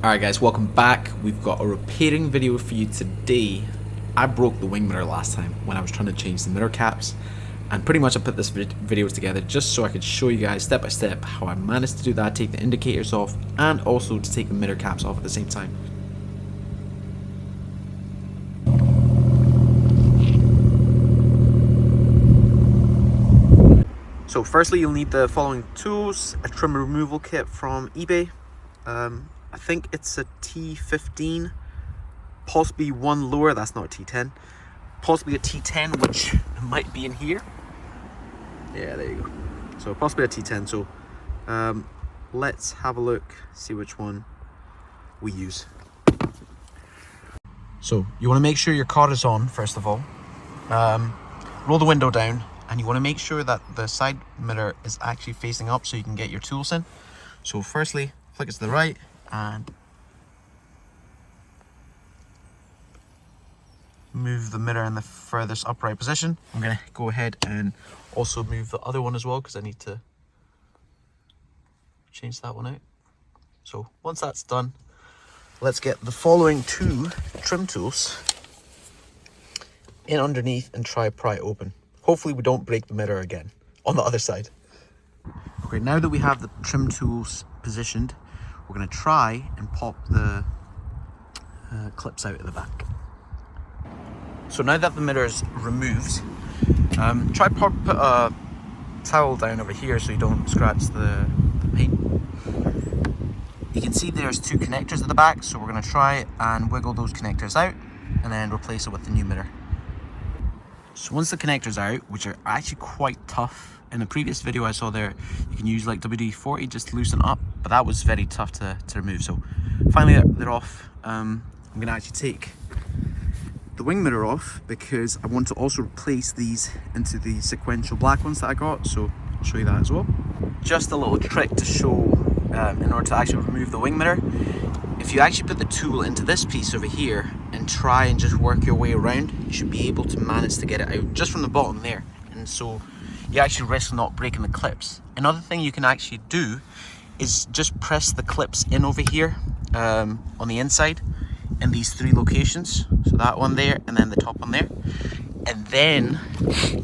Alright guys, welcome back. We've got a repairing video for you today. I broke the wing mirror last time when I was trying to change the mirror caps, and pretty much I put this video together just so I could show you guys step by step how I managed to do that, take the indicators off and also to take the mirror caps off at the same time. So firstly you'll need the following tools: a trim removal kit from eBay. I think it's a T15, possibly one lower, that's not a T10, possibly a T10, which might be in here. Yeah, there you go. So possibly a T10. So let's have a look, see which one we use. So you want to make sure your car is on first of all. Roll the window down, and you want to make sure that the side mirror is actually facing up so you can get your tools in. So firstly, flick it to the right and move the mirror in the furthest upright position. I'm going to go ahead and also move the other one as well because I need to change that one out. So once that's done, let's get the following two trim tools in underneath and try pry it open. Hopefully we don't break the mirror again on the other side. Okay, now that we have the trim tools positioned, we're going to try and pop the clips out of the back. So now that the mirror is removed, try put a towel down over here so you don't scratch the paint. You can see there's two connectors at the back, so we're going to try and wiggle those connectors out and then replace it with the new mirror. So once the connectors are out, which are actually quite tough, in the previous video I saw there, you can use like WD-40 just to loosen up, but that was very tough to remove. So finally they're off. I'm going to actually take the wing mirror off because I want to also replace these into the sequential black ones that I got, so I'll show you that as well. Just a little trick to show in order to actually remove the wing mirror. If you actually put the tool into this piece over here and try and just work your way around, you should be able to manage to get it out just from the bottom there, and so you actually risk not breaking the clips. Another thing you can actually do is just press the clips in over here on the inside in these three locations, so that one there and then the top one there, and then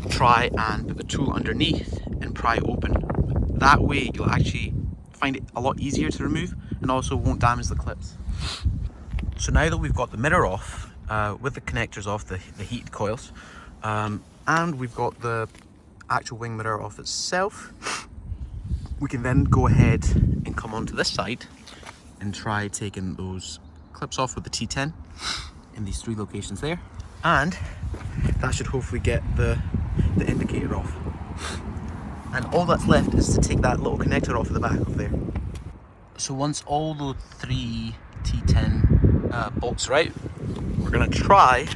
try and put the tool underneath and pry open. That way you'll actually find it a lot easier to remove and also won't damage the clips. So now that we've got the mirror off with the connectors off, the heated coils, and we've got the actual wing mirror off itself, we can then go ahead and come onto this side and try taking those clips off with the T10 in these three locations there, and that should hopefully get the indicator off. And all that's left is to take that little connector off of the back of there. So once all the three T10 bolts are out, we're going to try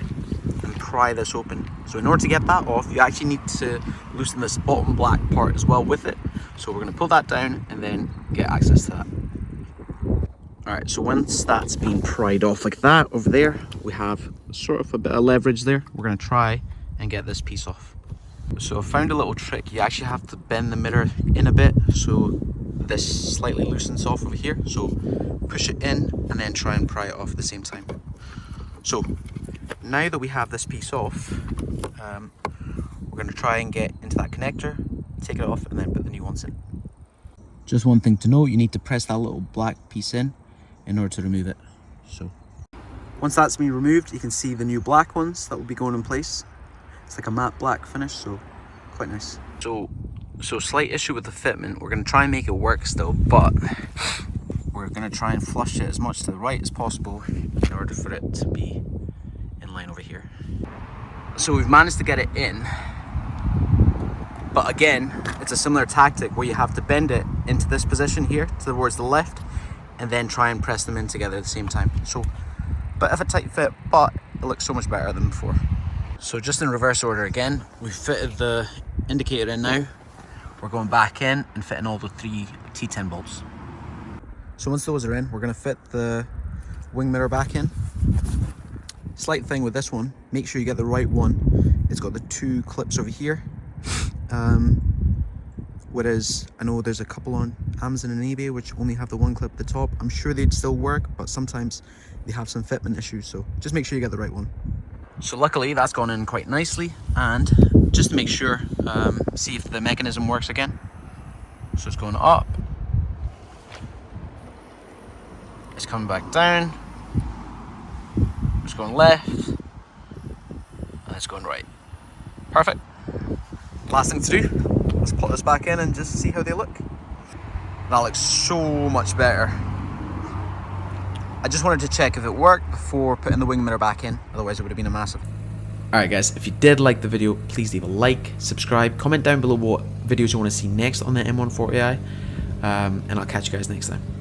and pry this open. So in order to get that off, you actually need to loosen this bottom black part as well with it. So we're going to pull that down and then get access to that. Alright, so once that's been pried off like that over there, we have sort of a bit of leverage there. We're going to try and get this piece off. So I found a little trick. You actually have to bend the mirror in a bit so this slightly loosens off over here. So push it in and then try and pry it off at the same time. So now that we have this piece off, we're going to try and get into that connector, take it off and then put the new ones in. Just one thing to note, you need to press that little black piece in order to remove it. So once that's been removed, you can see the new black ones that will be going in place. It's like a matte black finish, so quite nice. So slight issue with the fitment. We're going to try and make it work still, but we're going to try and flush it as much to the right as possible in order for it to be in line over here. So we've managed to get it in, but again, it's a similar tactic where you have to bend it into this position here towards the left and then try and press them in together at the same time. So bit of a tight fit, but it looks so much better than before. So just in reverse order again, we've fitted the indicator in now. We're going back in and fitting all the three T10 bolts. So once those are in, we're going to fit the wing mirror back in. Slight thing with this one, make sure you get the right one. It's got the two clips over here. whereas I know there's a couple on Amazon and eBay which only have the one clip at the top. I'm sure they'd still work, but sometimes they have some fitment issues, so just make sure you get the right one. So luckily that's gone in quite nicely, and just to make sure, see if the mechanism works again. So it's going up, it's coming back down, it's going left, and it's going right. Perfect. Last thing to do, let's put this back in and just see how they look. That looks so much better. I just wanted to check if it worked before putting the wing mirror back in, otherwise it would have been a massive. Alright guys, if you did like the video, please leave a like, subscribe, comment down below what videos you want to see next on the M140i, and I'll catch you guys next time.